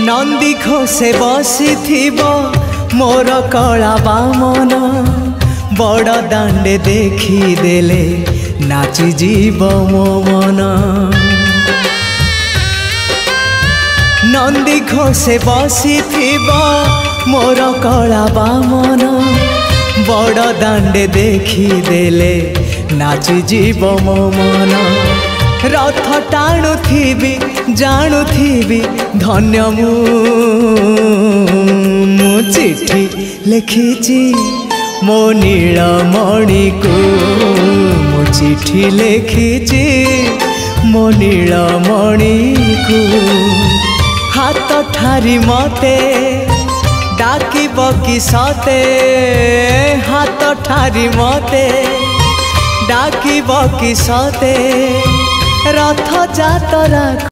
नंदी घोषे बसी मोर कला बामन बड़ दांडे देखी देले नाची जीव मो मन। नंदी घोषे बसी मोर कला बामन बड़ दांडे देखी देले नाची जीव मो मन। रथ टाणुथिबी जाणुथिबी धन्य मु चिट्ठी लिखिची मो नीलमणि को मु चिट्ठी लिखिची मो नीलमणि को। हाथ ठारी मते डाकिब कि सते हाथ ठारी मते डाकिब कि सते रथ जातरा।